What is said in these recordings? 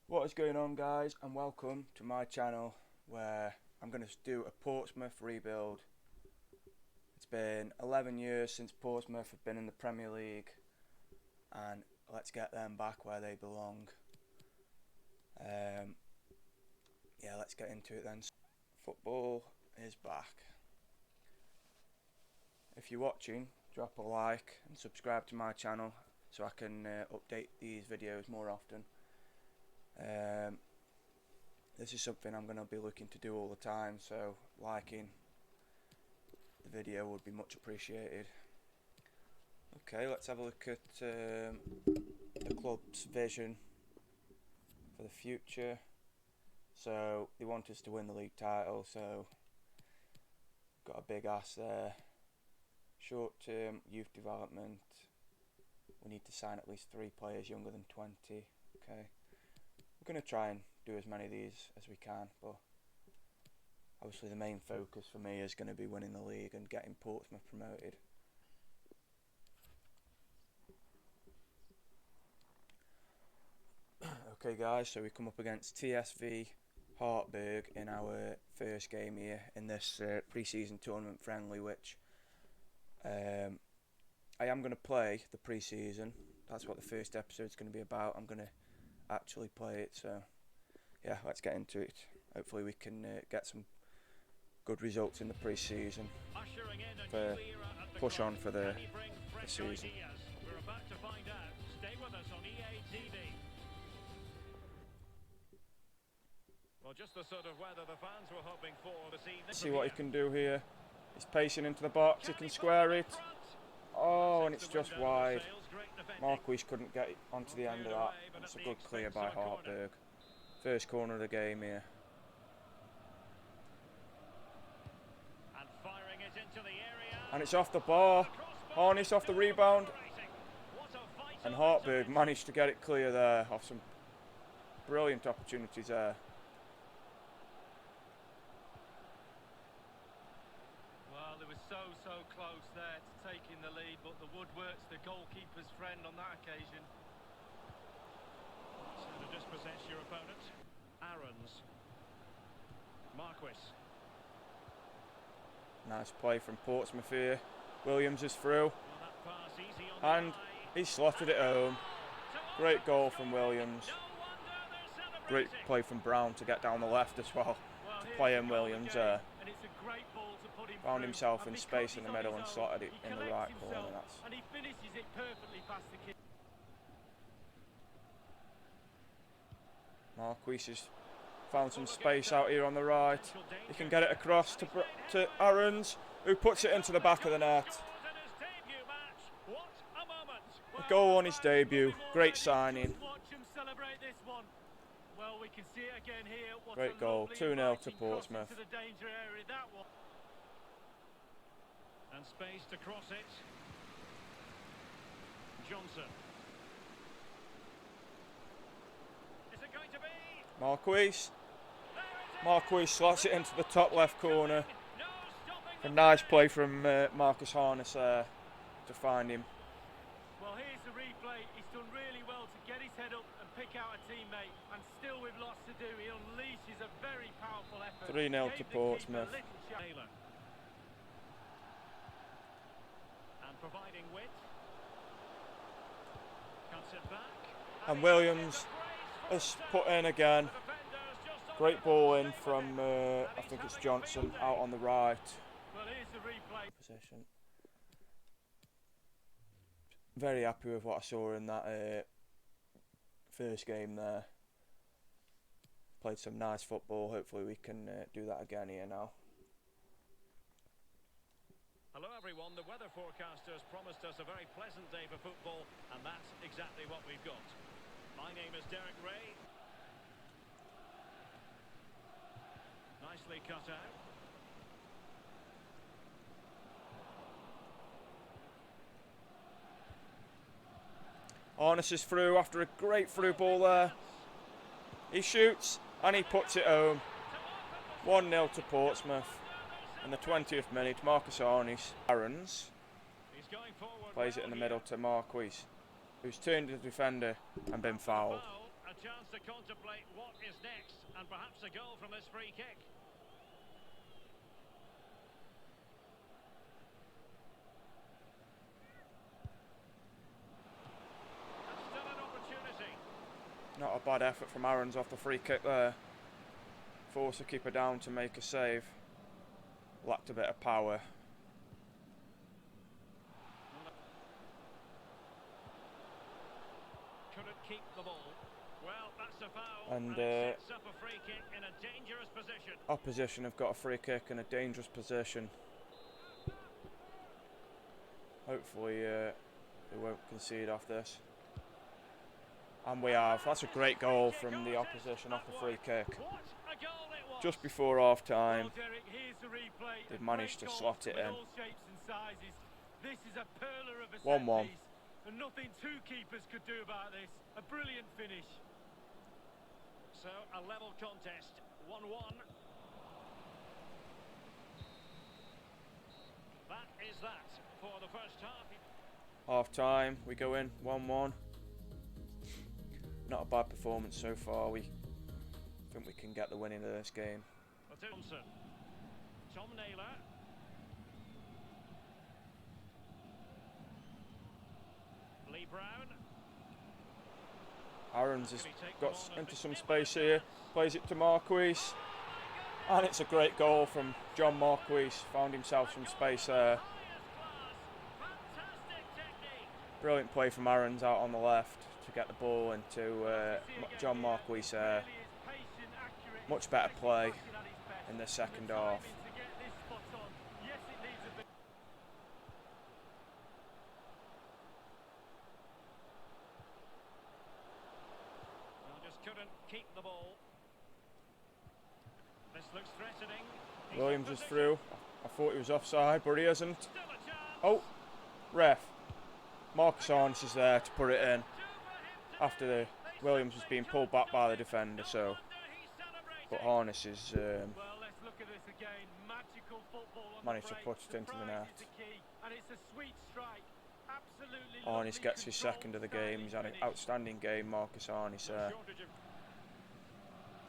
What is going on, guys, and welcome to my channel where I'm going to do a Portsmouth rebuild. It's been 11 years since Portsmouth have been in the Premier League, and let's get them back where they belong. Yeah, let's get into it then. Football is back. If you're watching, drop a like and subscribe to my channel so I can update these videos more often. This is something I'm going to be looking to do all the time, so liking the video would be much appreciated. Okay, let's have a look at the club's vision for the future. So they want us to win the league title, so got a big ask there. Short term youth development, we need to sign at least 3 players younger than 20. Okay, we're going to try and do as many of these as we can, but obviously the main focus for me is going to be winning the league and getting Portsmouth promoted. Okay guys, so we come up against TSV Hartberg in our first game here in this pre-season tournament friendly, which I am going to play the pre-season. That's what the first episode is going to be about. I'm going to actually play it, so yeah, let's get into it. Hopefully we can get some good results in the pre-season for push on for the season. We're about to find out. Stay with us on EA TV. Well, just the sort of weather the fans were hoping for this evening. See what he can do here. He's pacing into the box. He can square it. Oh, and it's just wide. Marquis couldn't get it onto the end of that. It's a good clear by Hartberg. First corner of the game here. And it's off the bar. Harness off the rebound. And Hartberg managed to get it clear there off some brilliant opportunities there. Well, it was so close there to taking the lead, but the woodwork's the goalkeeper's friend on that occasion. So to dispossess your opponent. Aarons. Marquis. Nice play from Portsmouth here. Williams is through. And he slotted it home. Great goal from Williams. Great play from Brown to get down the left as well. To play in Williams found himself in space in the middle and slotted it in the right corner. And he finishes it perfectly past the keeper. Marquis has found some space out here on the right. He can get it across to Aarons, who puts it into the back of the net. A goal on his debut. Great signing. Well, we can see it again here. Great goal. 2-0 to Portsmouth. And space to cross it. Johnson. Is it going to be? Marquis slots it into the top left corner. A nice play from Marcus Harness there to find him. Well, here's the replay. He's done really well to get his head up and pick out a teammate, and still with lots to do, he unleashes a very powerful effort. 3-0 to Portsmouth. And providing width. Cuts it back. And Williams has put in again. Great ball in from, I think it's Johnson, out on the right. Well, here's the replay. Position. Very happy with what I saw in that first game there. Played some nice football. Hopefully we can do that again here now. Hello everyone, the weather forecasters promised us a very pleasant day for football, and that's exactly what we've got. My name is Derek Ray. Nicely cut out. Harness is through after a great through ball there. He shoots and he puts it home. 1-0 to Portsmouth. In the 20th minute, Marcus Harness. Aarons plays it in the middle to Marquis, who's turned to the defender and been fouled. chance to contemplate what is next, and perhaps a goal from this free kick. And still an opportunity. Not a bad effort from Aaron's off the free kick there. Forced the keeper down to make a save. Lacked a bit of power. Couldn't keep the ball. Well, that's a foul. And it sets up a free kick in a dangerous position. Opposition have got a free kick in a dangerous position. Hopefully they won't concede off this. And we have. That's a great goal from the opposition off the free kick. Just before half time, they've managed to slot it in. 1-1. And nothing two keepers could do about this. A brilliant finish. So a level contest, 1-1. That is that for the first half. Half time, we go in 1-1. Not a bad performance so far. We think we can get the win into this game. Thompson. Tom Naylor. Lee Brown. Aaron's has got into some space here. Plays it to Marquis. And it's a great goal from John Marquis. Found himself some space there. Brilliant play from Aaron's out on the left to get the ball into John Marquis there. Much better play in the second half. Just couldn't keep the ball. This looks threatening. Williams is through. I thought he was offside, but he isn't. Oh, ref. Marcus Harness is there to put it in after the Williams was being pulled back by the defender. So, but Harness is managed to put it into the net. Harness gets his second of the game. He's had an outstanding game, Marcus Harness there.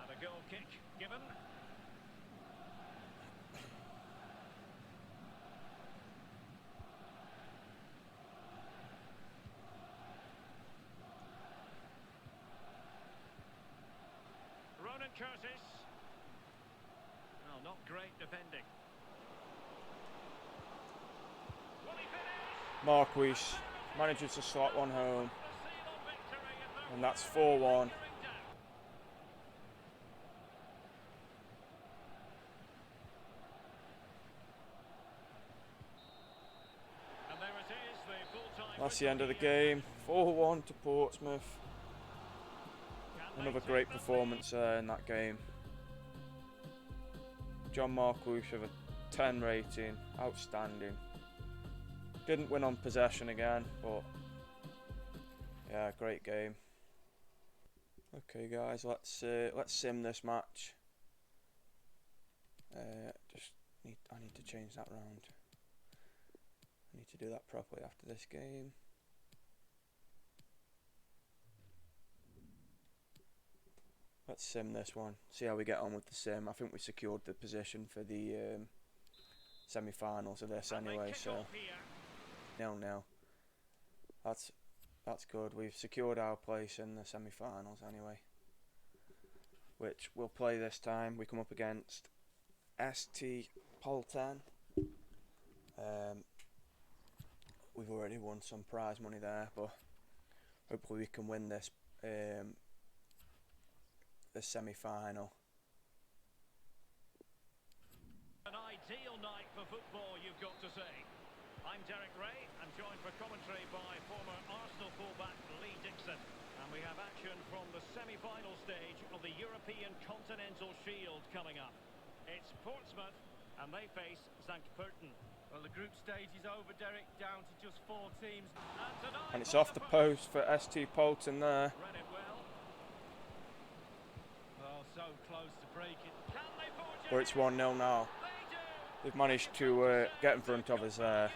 And a goal kick given. Ronan Curtis. No, not great defending. Will he finish? Marquis manages to slot one home, and that's 4-1. That's the end of the game. 4-1 to Portsmouth. Another great performance in that game. John Marquis with a 10 rating, outstanding. Didn't win on possession again, but yeah, great game. Okay, guys, let's sim this match. I need to change that round. I need to do that properly after this game. Let's sim this one. See how we get on with the sim. I think we secured the position for the semi-finals of this anyway. So 0-0. That's good. We've secured our place in the semi-finals anyway, which we'll play this time. We come up against ST Polten. We've already won some prize money there, but hopefully we can win this semi-final. An ideal night for football, you've got to say. I'm Derek Ray. I'm joined for commentary by former Arsenal fullback Lee Dixon. And we have action from the semi-final stage of the European Continental Shield coming up. It's Portsmouth, and they face St. Pölten. Well, the group stage is over, Derek, down to just 4 teams. And it's off the post for ST Polten there. Read it well. Oh, so close to breaking. Can they forge But it's 1-0 now. They've managed to get in front of us there.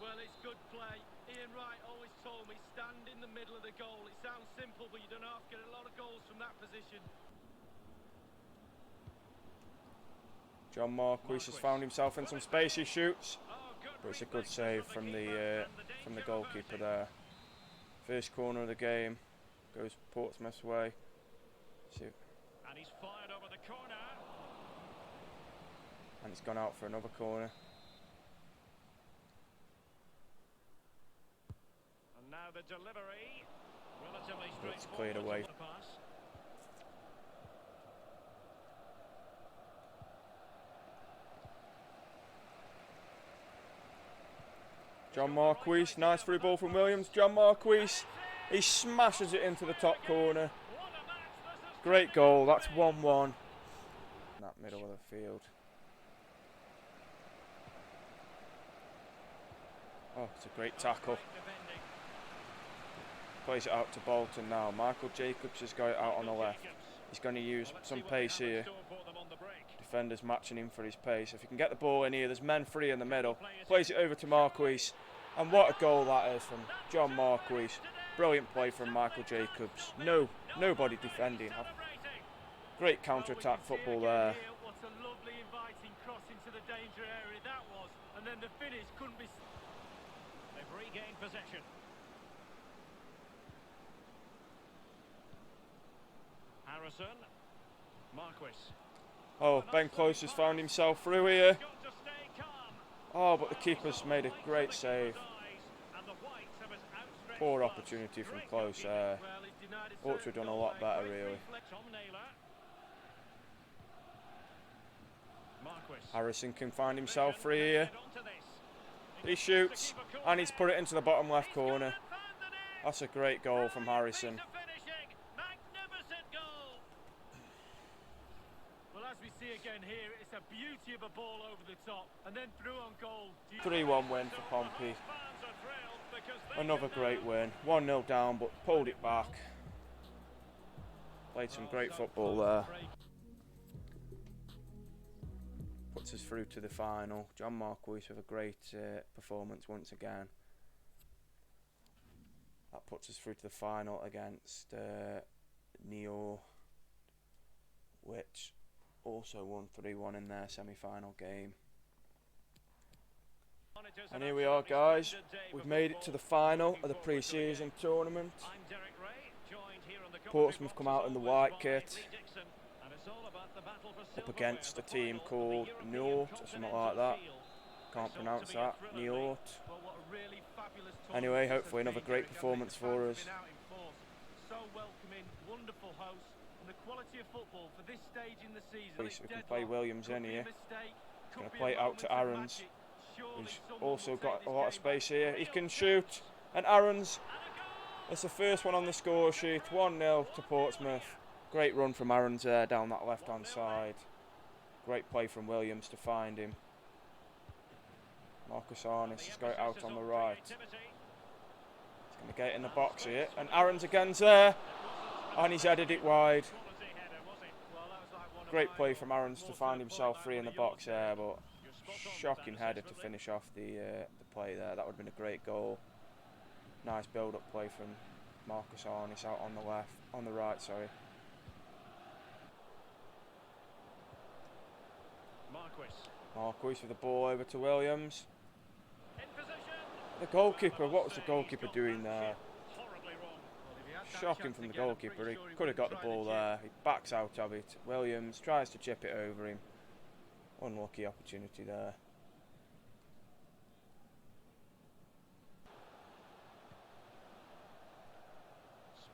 Well, it's good play. Ian Wright always told me, stand in the middle of goal. It sounds simple, but you don't have to get a lot of goals from that position. John Marquis has found himself in some space. He shoots, but it's a good save from the goalkeeper there. First corner of the game goes Portsmouth's way. See. And he's fired over the corner. And it's gone out for another corner. And now the delivery, relatively straightforward. It's cleared away. John Marquis, nice through ball from Williams. John Marquis, he smashes it into the top corner. Great goal, that's 1-1. In that middle of the field. Oh, it's a great tackle. Plays it out to Bolton now. Michael Jacobs has got it out on the left. He's going to use some pace here. Defenders matching him for his pace. If he can get the ball in here, there's men free in the middle. Plays it over to Marquis. And what a goal that is from John Marquis. Brilliant play from Michael Jacobs. Nobody defending. Great counter-attack football there. What a lovely inviting cross into the danger area that was. And then the finish couldn't be... They've regained possession. Harrison. Marquis. Oh, Ben Close has found himself through here. Oh, but the keeper's made a great save. Poor opportunity from Close there. Ought to have done a lot better, really. Harrison can find himself free here. He shoots, and he's put it into the bottom left corner. That's a great goal from Harrison. As we see again here, it's a beauty of a ball over the top and then through on goal. 3-1 win for Pompey. Another great win. 1-0 down, but pulled it back. Played some great football there. Puts us through to the final. John Marquis with a great performance once again. That puts us through to the final against Neo, which also won 3-1 in their semi-final game. And here we are, guys. We've made it to the final of the pre-season tournament. Portsmouth come out in the white kit, up against a team called Neort or something like that. Can't pronounce that. Neort. Anyway, hopefully another great performance for us. So welcoming, wonderful host. The quality of football for this stage in the season. We can play Williams in here. Going to play it out to Aarons, who's also got a lot of space here. He can shoot, and Aarons, it's the first one on the score sheet. 1-0 to Portsmouth. Great run from Aarons there down that left-hand side. Great play from Williams to find him. Marcus Arnis has got it out on the right. He's going to get it in the box here, and Aarons again's there. And he's headed it wide. Great play from Aarons to find himself free in the box there, but shocking header to finish off the play there. That would have been a great goal. Nice build-up play from Marcus Arnis out on the right, sorry. Marquis with the ball over to Williams. The goalkeeper, what was the goalkeeper doing there? Shocking from the goalkeeper. He could have got the ball there. He backs out of it. Williams tries to chip it over him. Unlucky opportunity there.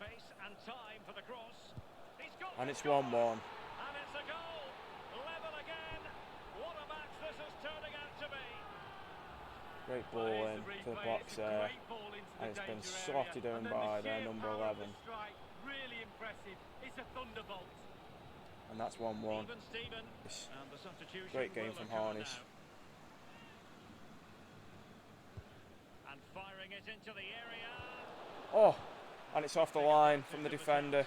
Space and time for the cross. And it's 1-1. And it's a goal. Level again. What a match this is turning out to be. Great ball into the box there. And it's been slotted in by their number 11. Really impressive. It's a thunderbolt. And that's 1-1. Great game from Harness. And firing it into the area. Oh, and it's off the line from the defender.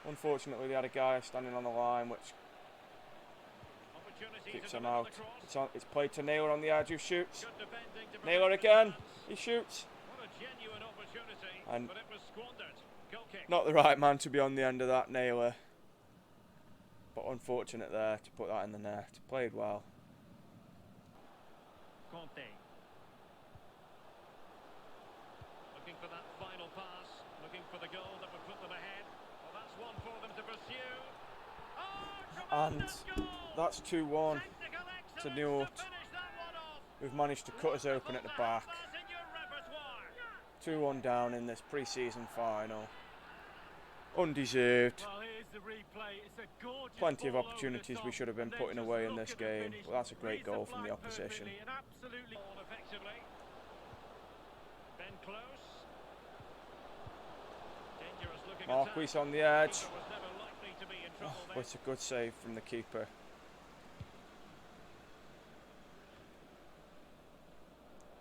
Unfortunately, they had a guy standing on the line, which keeps him out. It's played to Naylor on the edge, who shoots. Naylor again, he shoots. And But it was squandered. Goal kick. not the right man to be on the end of that, Naylor. But unfortunate there to put that in the net. Played well. Conte. Looking for that final pass. Looking for the goal that would put them ahead. Well, that's one for them to pursue. Oh, And tremendous goal! that's 2-1 Technical to excellence Newt. to finish that one off. We've managed to cut us open at the back. Wonderful to have that in your repertoire. 2-1 down in this pre-season final. Undeserved. Well, here's the replay. It's a gorgeous Plenty of ball over the opportunities we top, should have been and then putting just away in look this at the game. finish. Well, that's a great Reads the goal from the flag opposition. perfectly and absolutely. Ball effectively. Ben close. Dangerous looking Marquis attack. on the edge. Keeper was never likely to be in trouble Oh, there. it's a good save from the keeper.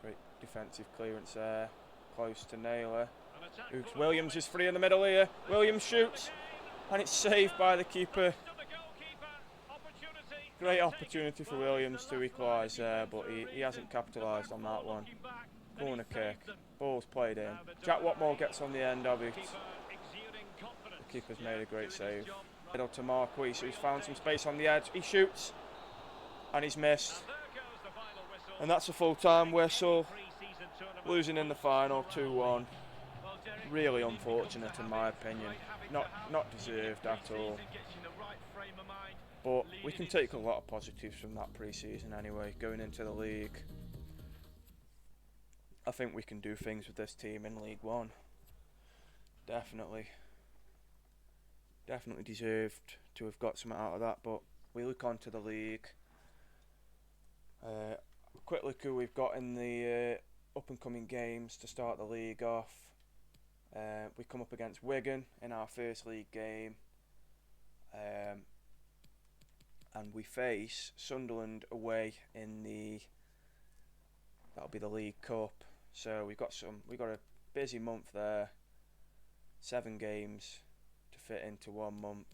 Great defensive clearance there. Close to Naylor. An attack Oops, full of Williams promise. is free in the middle here. Williams shoots. And it's saved by the keeper. To the goalkeeper. Opportunity. Great Taken. opportunity for Williams to equalise there, but he hasn't capitalised on that one. Corner kick. Ball's played in. Jack Watmore gets on the end of it. Keeper exuding confidence. The keeper's made a great Doing his save. job. Middle to Marquis, who's found some space on the edge. He shoots. And he's missed. And there goes the final whistle. And that's a full-time whistle. Pre-season tournament. Losing in the final 2-1. Well, Derek, Really you need to come unfortunate to in have my it. It's a opinion. great habit to Not have. deserved at all. Pre-season gets you in the right frame of mind. But we Leading can take a lot of positives from that pre-season anyway, going into the league. I think we can do things with this team in League One. Definitely. Definitely deserved to have got something out of that, but we look on to the league. Quick look who we've got in the up and coming games to start the league off. We come up against Wigan in our first league game. And we face Sunderland away in that'll be the League Cup. So we've got a busy month there. 7 games to fit into 1 month.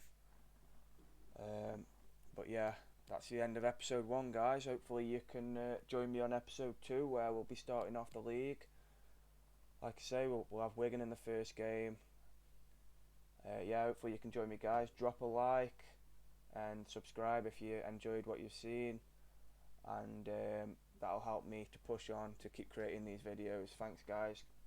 But yeah, that's the end of episode 1, guys. Hopefully you can join me on episode 2, where we'll be starting off the league. Like I say, we'll have Wigan in the first game. Yeah, hopefully you can join me, guys. Drop a like and subscribe if you enjoyed what you've seen, and that'll help me to push on to keep creating these videos. Thanks, guys.